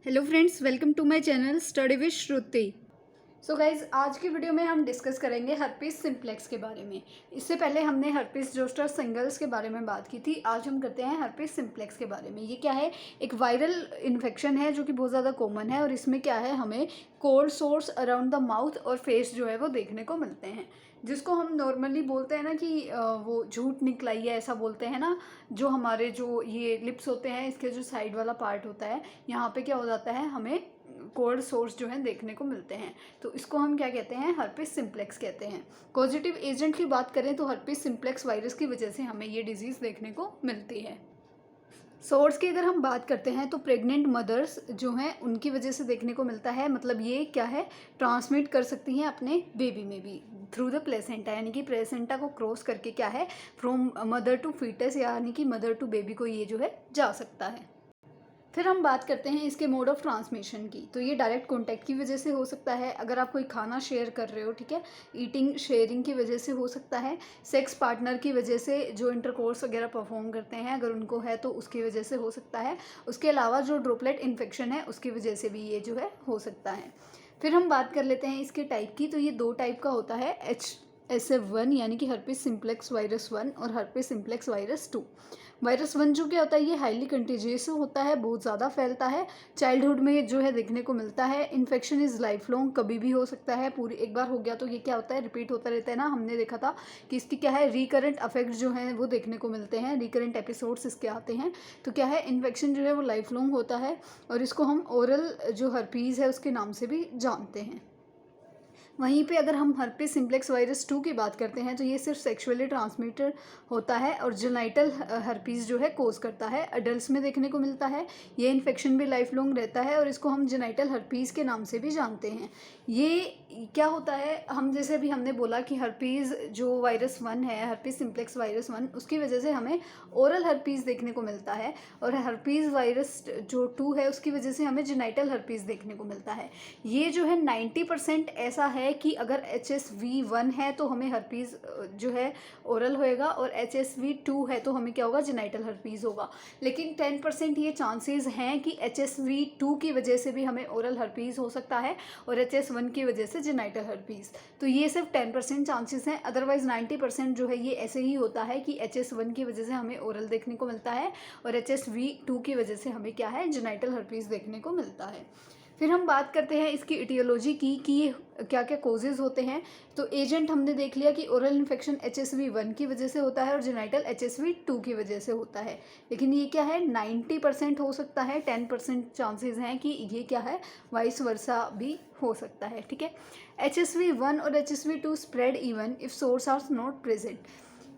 Hello friends, welcome to my channel study with Shruti. So guys, आज की video में हम डिस्कस करेंगे हर्पीस सिम्प्लेक्स के बारे में। इससे पहले हमने हर्पीस जोस्टर सिंगल्स के बारे में बात की थी। आज हम करते हैं हर्पीस सिम्प्लेक्स के बारे में। ये क्या है? एक वायरल इन्फेक्शन है जो कि बहुत ज़्यादा कॉमन है और इसमें क्या है, हमें cold source around the mouth और फेस जो है वो देखने को मिलते हैं, जिसको हम नॉर्मली बोलते हैं ना कि वो झूठ निकलाई है, ऐसा बोलते हैं ना। जो हमारे जो ये लिप्स होते हैं, इसके जो साइड वाला पार्ट होता है, यहाँ पे क्या हो जाता है, हमें कोल्ड सोर्स जो है देखने को मिलते हैं। तो इसको हम क्या कहते हैं? हर्पीस सिम्प्लेक्स कहते हैं। पॉजिटिव एजेंट की बात करें तो हर्पीस सिम्प्लेक्स वायरस की वजह से हमें ये डिजीज़ देखने को मिलती है। सोर्स की अगर हम बात करते हैं तो प्रेग्नेंट मदर्स जो हैं उनकी वजह से देखने को मिलता है। मतलब ये क्या है, ट्रांसमिट कर सकती हैं अपने बेबी में भी थ्रू द प्लेसेंटा, यानी कि प्लेसेंटा को क्रॉस करके क्या है, फ्रॉम मदर टू फीटस यानी कि मदर टू बेबी को ये जो है जा सकता है। फिर हम बात करते हैं इसके मोड ऑफ ट्रांसमिशन की। तो ये डायरेक्ट कांटेक्ट की वजह से हो सकता है, अगर आप कोई खाना शेयर कर रहे हो, ठीक है, ईटिंग शेयरिंग की वजह से हो सकता है, सेक्स पार्टनर की वजह से जो इंटरकोर्स वगैरह परफॉर्म करते हैं अगर उनको है तो उसकी वजह से हो सकता है। उसके अलावा जो ड्रॉपलेट इन्फेक्शन है उसकी वजह से भी ये जो है हो सकता है। फिर हम बात कर लेते हैं इसके टाइप की। तो ये दो टाइप का होता है, HSF1 यानी कि हर्पीस सिम्प्लेक्स वायरस 1 और हर्पीस सिम्प्लेक्स वायरस 2। वायरस 1 जो क्या होता है, ये हाईली कंटेजियस होता है, बहुत ज़्यादा फैलता है, चाइल्डहुड में जो है देखने को मिलता है। इन्फेक्शन इज़ लाइफ लॉन्ग, कभी भी हो सकता है। पूरी एक बार हो गया तो ये क्या होता है, रिपीट होता रहता है ना। हमने देखा था कि इसकी क्या है, रिकरेंट अफेक्ट जो हैं वो देखने को मिलते हैं, रिकरेंट एपिसोड्स इसके आते हैं। तो क्या है, इन्फेक्शन जो है वो लाइफ लॉन्ग होता है और इसको हम ओरल जो हर्पीज़ है उसके नाम से भी जानते हैं। वहीं पे अगर हम हर्पीस सिम्प्लेक्स वायरस 2 की बात करते हैं तो ये सिर्फ सेक्सुअली ट्रांसमिटेड होता है और जेनाइटल हर्पीस जो है कोज करता है, अडल्ट्स में देखने को मिलता है। ये इन्फेक्शन भी लाइफ लॉन्ग रहता है और इसको हम जेनाइटल हर्पीस के नाम से भी जानते हैं। ये क्या होता है, हम जैसे भी हमने बोला कि हर्पीज़ जो वायरस 1 है, हर्पीस सिम्प्लेक्स वायरस 1, उसकी वजह से हमें ओरल हर्पीज़ देखने को मिलता है और हर्पीज़ वायरस जो 2 है उसकी वजह से हमें जेनाइटल हर्पीज़ देखने को मिलता है। ये जो है 90% ऐसा है कि अगर HSV1 है तो हमें हर्पीज़ जो है ओरल होएगा और HSV2 है तो हमें क्या होगा, जेनाइटल हर्पीज़ होगा। लेकिन 10% ये चांसेस हैं कि HSV2 की वजह से भी हमें ओरल हर्पीज़ हो सकता है और HS1 की वजह से जेनाइटल हर्पीज़। तो ये सिर्फ 10% चांसेस हैं, अदरवाइज 90% जो है ये ऐसे ही होता है कि HS1 की वजह से हमें ओरल देखने को मिलता है और HSV2 की वजह से हमें क्या है, जेनाइटल हर्पीज़ देखने को मिलता है। फिर हम बात करते हैं इसकी इटियोलॉजी की कि ये क्या क्या कोजेज़ होते हैं। तो एजेंट हमने देख लिया कि ओरल इन्फेक्शन HSV1 की वजह से होता है और जेनाइटल HSV2 की वजह से होता है। लेकिन ये क्या है, 90% हो सकता है, 10% चांसेस हैं कि ये क्या है, वाइस वर्सा भी हो सकता है। ठीक है, HSV1 और HSV2 spread even if sores are not present.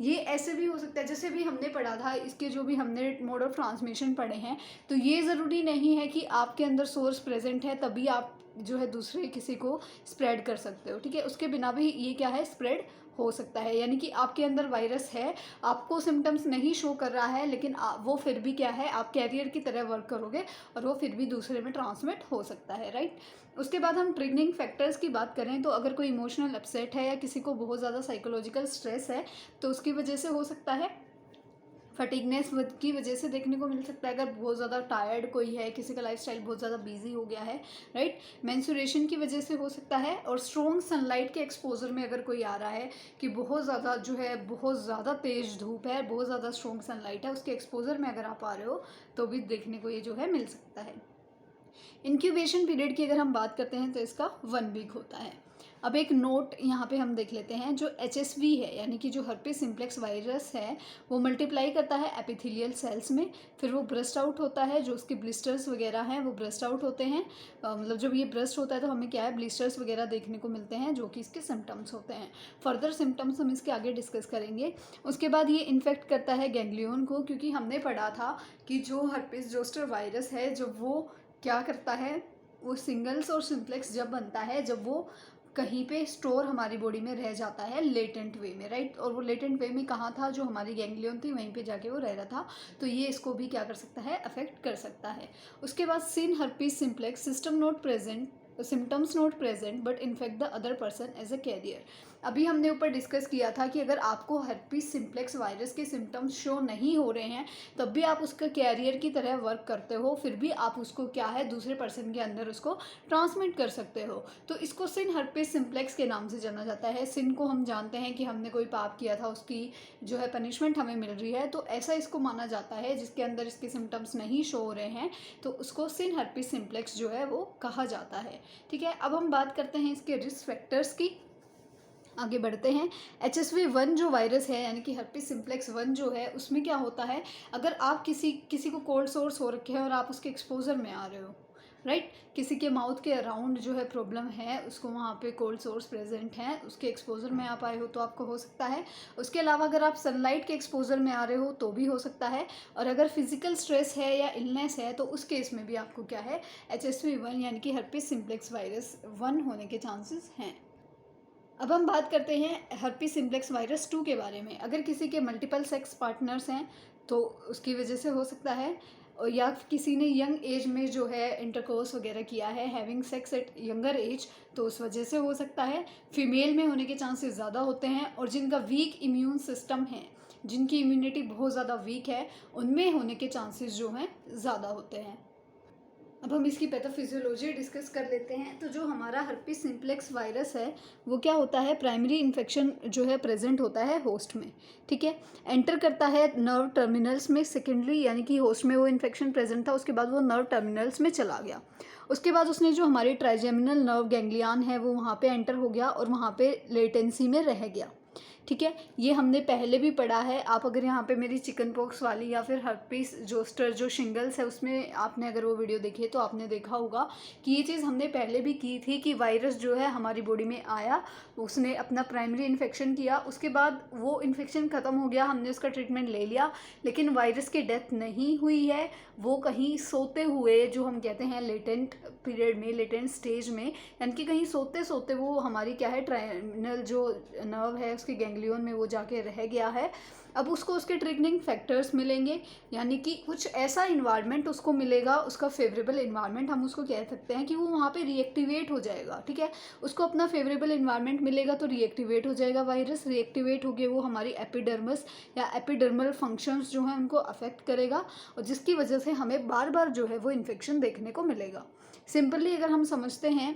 ये ऐसे भी हो सकता है, जैसे भी हमने पढ़ा था, इसके जो भी हमने मोड ऑफ ट्रांसमिशन पढ़े हैं, तो ये ज़रूरी नहीं है कि आपके अंदर सोर्स प्रेजेंट है तभी आप जो है दूसरे किसी को स्प्रेड कर सकते हो। ठीक है, उसके बिना भी ये क्या है, स्प्रेड हो सकता है। यानी कि आपके अंदर वायरस है, आपको सिम्टम्स नहीं शो कर रहा है, लेकिन वो फिर भी क्या है, आप कैरियर की तरह वर्क करोगे और वो फिर भी दूसरे में ट्रांसमिट हो सकता है, राइट। उसके बाद हम ट्रिगरिंग फैक्टर्स की बात करें तो अगर कोई इमोशनल अपसेट है या किसी को बहुत ज़्यादा साइकोलॉजिकल स्ट्रेस है तो उसकी वजह से हो सकता है। फटीगनेस की वजह से देखने को मिल सकता है, अगर बहुत ज़्यादा टायर्ड कोई है, किसी का लाइफस्टाइल बहुत ज़्यादा बिजी हो गया है, राइट। मेंस्ट्रुएशन की वजह से हो सकता है और स्ट्रॉन्ग सनलाइट के एक्सपोजर में अगर कोई आ रहा है कि बहुत ज़्यादा जो है, बहुत ज़्यादा तेज़ धूप है, बहुत ज़्यादा स्ट्रॉन्ग सनलाइट है, उसके एक्सपोजर में अगर आप आ रहे हो तो भी देखने को ये जो है मिल सकता है। इंक्यूबेशन पीरियड की अगर हम बात करते हैं तो इसका 1 वीक होता है। अब एक नोट यहाँ पे हम देख लेते हैं, जो HSV है यानी कि जो हर्पीस सिम्प्लेक्स वायरस है वो मल्टीप्लाई करता है एपिथेलियल सेल्स में, फिर वो ब्रस्ट आउट होता है, जो उसके ब्लिस्टर्स वगैरह हैं वो ब्रस्ट आउट होते हैं। मतलब जब ये ब्रस्ट होता है तो हमें क्या है, ब्लिस्टर्स वगैरह देखने को मिलते हैं जो कि इसके सिम्टम्स होते हैं। फर्दर सिम्टम्स हम इसके आगे डिस्कस करेंगे। उसके बाद ये इन्फेक्ट करता है गैंग्लियन को, क्योंकि हमने पढ़ा था कि जो हर्पीस जोस्टर वायरस है जब वो क्या करता है, वो सिंगल्स और सिम्प्लेक्स जब बनता है, जब वो कहीं पे स्टोर हमारी बॉडी में रह जाता है लेटेंट वे में, राइट। और वो लेटेंट वे में कहाँ था, जो हमारी गैंग्लियन थी वहीं पे जाके वो रह रहा था, तो ये इसको भी क्या कर सकता है, अफेक्ट कर सकता है। उसके बाद सिन herpes simplex system not present, symptoms not present but infect the other person as a carrier. अभी हमने ऊपर डिस्कस किया था कि अगर आपको हर्पीस सिम्प्लेक्स वायरस के सिम्टम्स शो नहीं हो रहे हैं तब भी आप उसका कैरियर की तरह वर्क करते हो, फिर भी आप उसको क्या है दूसरे पर्सन के अंदर उसको ट्रांसमिट कर सकते हो। तो इसको सिन हर्पीस सिम्प्लेक्स के नाम से जाना जाता है। सिन को हम जानते हैं कि हमने कोई पाप किया था, उसकी जो है पनिशमेंट हमें मिल रही है, तो ऐसा इसको माना जाता है। जिसके अंदर इसके सिम्टम्स नहीं शो हो रहे हैं तो उसको सिन हर्पीस सिम्प्लेक्स जो है वो कहा जाता है। ठीक है, अब हम बात करते हैं इसके रिस्क फैक्टर्स की। आगे बढ़ते हैं। HSV-1 जो वायरस है यानी कि हर्पीस सिम्प्लेक्स 1 जो है, उसमें क्या होता है, अगर आप किसी को कोल्ड सोर्स हो रखे हैं और आप उसके एक्सपोजर में आ रहे हो, राइट, किसी के माउथ के अराउंड जो है प्रॉब्लम है, उसको वहाँ पे कोल्ड सोर्स प्रेजेंट है, उसके एक्सपोजर में आप आए हो तो आपको हो सकता है। उसके अलावा अगर आप सनलाइट के एक्सपोजर में आ रहे हो तो भी हो सकता है। और अगर फिजिकल स्ट्रेस है या इलनेस है तो उस केस में भी आपको क्या है, HSV-1 यानी कि हर्पीस सिम्प्लेक्स वायरस 1 होने के चांसेस हैं। अब हम बात करते हैं हर्पीस सिम्प्लेक्स वायरस 2 के बारे में। अगर किसी के मल्टीपल सेक्स पार्टनर्स हैं तो उसकी वजह से हो सकता है, या किसी ने यंग एज में जो है इंटरकोर्स वगैरह किया है, having sex at younger age, तो उस वजह से हो सकता है। फीमेल में होने के चांसेस ज़्यादा होते हैं, और जिनका वीक इम्यून सिस्टम है, जिनकी इम्यूनिटी बहुत ज़्यादा वीक है, उनमें होने के चांसेस जो हैं ज़्यादा होते हैं। अब हम इसकी पैथोफिजियोलॉजी डिस्कस कर लेते हैं। तो जो हमारा हर्पीस सिम्प्लेक्स वायरस है वो क्या होता है, प्राइमरी इन्फेक्शन जो है प्रेजेंट होता है होस्ट में। ठीक है, एंटर करता है नर्व टर्मिनल्स में सेकेंडरी, यानी कि होस्ट में वो इन्फेक्शन प्रेजेंट था, उसके बाद वो नर्व टर्मिनल्स में चला गया। उसके बाद उसने जो हमारी ट्राइजेमिनल नर्व गैंग्लियन है वो वहाँ पे एंटर हो गया और वहाँ पे लेटेंसी में रह गया। ठीक है, ये हमने पहले भी पढ़ा है। आप अगर यहाँ पे मेरी चिकन पॉक्स वाली या फिर हर्पीस जोस्टर जो शिंगल्स है उसमें आपने अगर वो वीडियो देखी है तो आपने देखा होगा कि ये चीज़ हमने पहले भी की थी कि वायरस जो है हमारी बॉडी में आया, उसने अपना प्राइमरी इन्फेक्शन किया, उसके बाद वो इन्फेक्शन ख़त्म हो गया, हमने उसका ट्रीटमेंट ले लिया, लेकिन वायरस की डेथ नहीं हुई है। वो कहीं सोते हुए, जो हम कहते हैं लेटेंट पीरियड में, लेटेंट स्टेज में, यानी कि कहीं सोते सोते वो हमारी क्या है ट्राइनल जो नर्व है उसके गैंग्लियन में वो जाके रह गया है। अब उसको उसके ट्रिगरिंग फैक्टर्स मिलेंगे, यानी कि कुछ ऐसा इन्वायरमेंट उसको मिलेगा, उसका फेवरेबल इन्वायरमेंट हम उसको कह सकते हैं कि वो वहाँ पे रीएक्टिवेट हो जाएगा। ठीक है, उसको अपना फेवरेबल इन्वायरमेंट मिलेगा तो रीएक्टिवेट हो जाएगा वायरस। रीएक्टिवेट हो गया वो हमारी एपिडर्मिस या एपिडर्मल फंक्शंस जो हैं उनको अफेक्ट करेगा, और जिसकी वजह से हमें बार बार जो है वो इन्फेक्शन देखने को मिलेगा। सिंपली अगर हम समझते हैं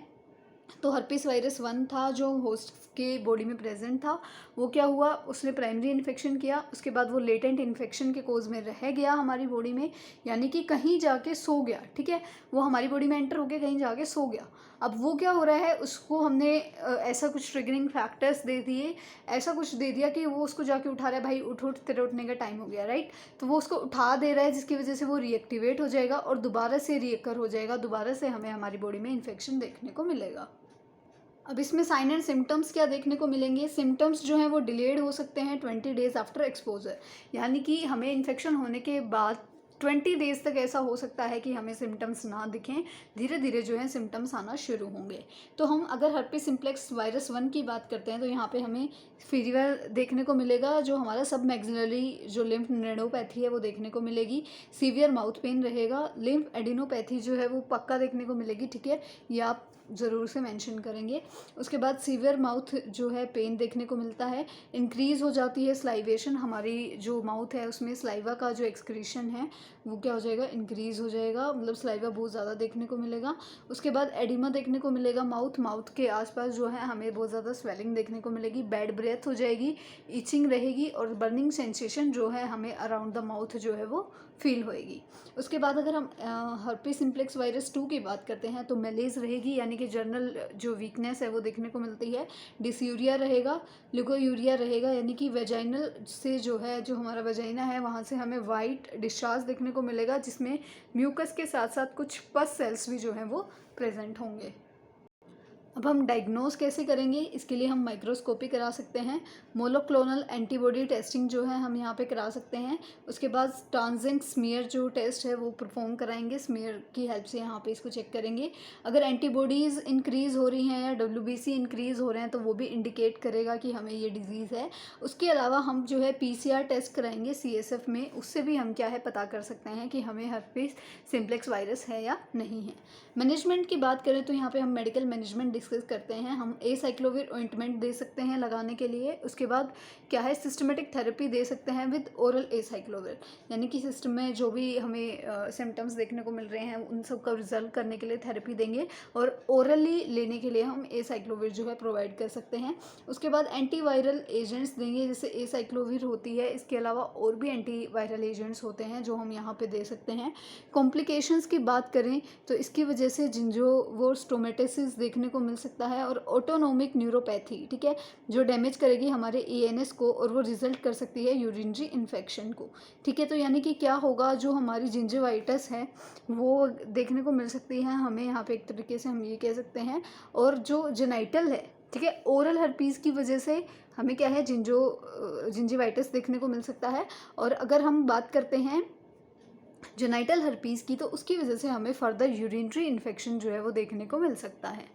तो हर्पीस वायरस 1 था जो होस्ट के बॉडी में प्रेजेंट था, वो क्या हुआ, उसने प्राइमरी इन्फेक्शन किया, उसके बाद वो लेटेंट इन्फेक्शन के कोज में रह गया हमारी बॉडी में, यानी कि कहीं जाके सो गया। ठीक है, वो हमारी बॉडी में एंटर होके कहीं जाके सो गया। अब वो क्या हो रहा है, उसको हमने ऐसा कुछ ट्रिगरिंग फैक्टर्स दे दिए, ऐसा कुछ दे दिया कि वो उसको जाके उठा रहा है, भाई उठ उठ, तेरे उठने का टाइम हो गया, राइट। तो वो उसको उठा दे रहा है, जिसकी वजह से वो रीएक्टिवेट हो जाएगा और दोबारा से रीअकर हो जाएगा, दोबारा से हमें हमारी बॉडी में इन्फेक्शन देखने को मिलेगा। अब इसमें साइन एंड सिम्टम्स क्या देखने को मिलेंगे। सिम्टम्स जो हैं वो डिलेड हो सकते हैं 20 डेज आफ्टर एक्सपोजर, यानी कि हमें इन्फेक्शन होने के बाद 20 डेज तक ऐसा हो सकता है कि हमें सिम्टम्स ना दिखें, धीरे धीरे जो है सिम्टम्स आना शुरू होंगे। तो हम अगर हर्पीस सिम्प्लेक्स वायरस 1 की बात करते हैं तो यहाँ पे हमें फीवर देखने को मिलेगा, जो हमारा सब मैक्सिलरी जो लिम्फ नोडोपैथी है वो देखने को मिलेगी, सीवियर माउथ पेन रहेगा, लिम्फ एडिनोपैथी जो है वो पक्का देखने को मिलेगी। ठीक है, ये आप ज़रूर से मेंशन करेंगे। उसके बाद सीवियर माउथ जो है पेन देखने को मिलता है, इंक्रीज़ हो जाती है स्लाइवेशन, हमारी जो माउथ है उसमें स्लाइवा का जो एक्सक्रीशन है वो क्या हो जाएगा, इंक्रीज़ हो जाएगा, मतलब स्लाइवा बहुत ज़्यादा देखने को मिलेगा। उसके बाद एडिमा देखने को मिलेगा, माउथ के आसपास जो है हमें बहुत ज़्यादा स्वेलिंग देखने को मिलेगी, बैड ब्रेथ हो जाएगी, इचिंग रहेगी, और बर्निंग सेंसेशन जो है हमें अराउंड द माउथ जो है वो फील होएगी। उसके बाद अगर हम हर्पीस सिम्प्लेक्स वायरस 2 की बात करते हैं तो मेलेज रहेगी, यानी कि जर्नल जो वीकनेस है वो देखने को मिलती है, डिसयूरिया रहेगा, लिगोयूरिया रहेगा, यानी कि वेजाइनल से जो है, जो हमारा वेजाइना है वहाँ से हमें वाइट डिस्चार्ज देखने को मिलेगा, जिसमें म्यूकस के साथ साथ कुछ पस सेल्स भी जो हैं वो प्रेजेंट होंगे। अब हम डायग्नोज कैसे करेंगे, इसके लिए हम माइक्रोस्कोपी करा सकते हैं, मोनोक्लोनल एंटीबॉडी टेस्टिंग जो है हम यहाँ पे करा सकते हैं। उसके बाद ट्रांजिएंट स्मीयर जो टेस्ट है वो परफॉर्म कराएंगे, स्मीयर की हेल्प से यहाँ पे इसको चेक करेंगे। अगर एंटीबॉडीज़ इंक्रीज़ हो रही हैं या WBC इंक्रीज़ हो रहे हैं तो वो भी इंडिकेट करेगा कि हमें ये डिज़ीज़ है। उसके अलावा हम जो है PCR टेस्ट कराएंगे CSF में, उससे भी हम क्या है पता कर सकते हैं कि हमें हर्पीस सिम्प्लेक्स वायरस है या नहीं है। मैनेजमेंट की बात करें तो यहाँ पे हम मेडिकल मैनेजमेंट डिस्कस करते हैं। हम एसाइक्लोविर ऑइंटमेंट दे सकते हैं लगाने के लिए। उसके बाद क्या है, सिस्टमेटिक थेरेपी दे सकते हैं विद ओरल एसाइक्लोविर, यानी कि सिस्टम में जो भी हमें सिम्टम्स देखने को मिल रहे हैं उन सब का रिजल्व करने के लिए थेरेपी देंगे, और ओरली लेने के लिए हम एसाइक्लोविर जो है प्रोवाइड कर सकते हैं। उसके बाद एंटीवायरल एजेंट्स देंगे, जैसे एसाइक्लोविर होती है, इसके अलावा और भी एंटीवायरल एजेंट्स होते हैं जो हम यहाँ पे दे सकते हैं। कॉम्प्लिकेशंस की बात करें तो इसकी वजह से जिंजोवोस्टोमेटिसिस देखने को मिल सकता है, और ऑटोनोमिक न्यूरोपैथी, ठीक है, जो डैमेज करेगी हमारे ईएनएस को, और वो रिजल्ट कर सकती है यूरिनरी इन्फेक्शन को। ठीक है, तो यानी कि क्या होगा, जो हमारी जिंजिवाइटिस है वो देखने को मिल सकती है हमें यहाँ पे, एक तरीके से हम ये कह सकते हैं। और जो जेनाइटल है, ठीक है, ओरल हर्पीस की वजह से हमें क्या है, जिंजिवाइटिस देखने को मिल सकता है। और अगर हम बात करते हैं जेनाइटल हर्पीस की, तो उसकी वजह से हमें फर्दर यूरिनरी इन्फेक्शन जो है वो देखने को मिल सकता है।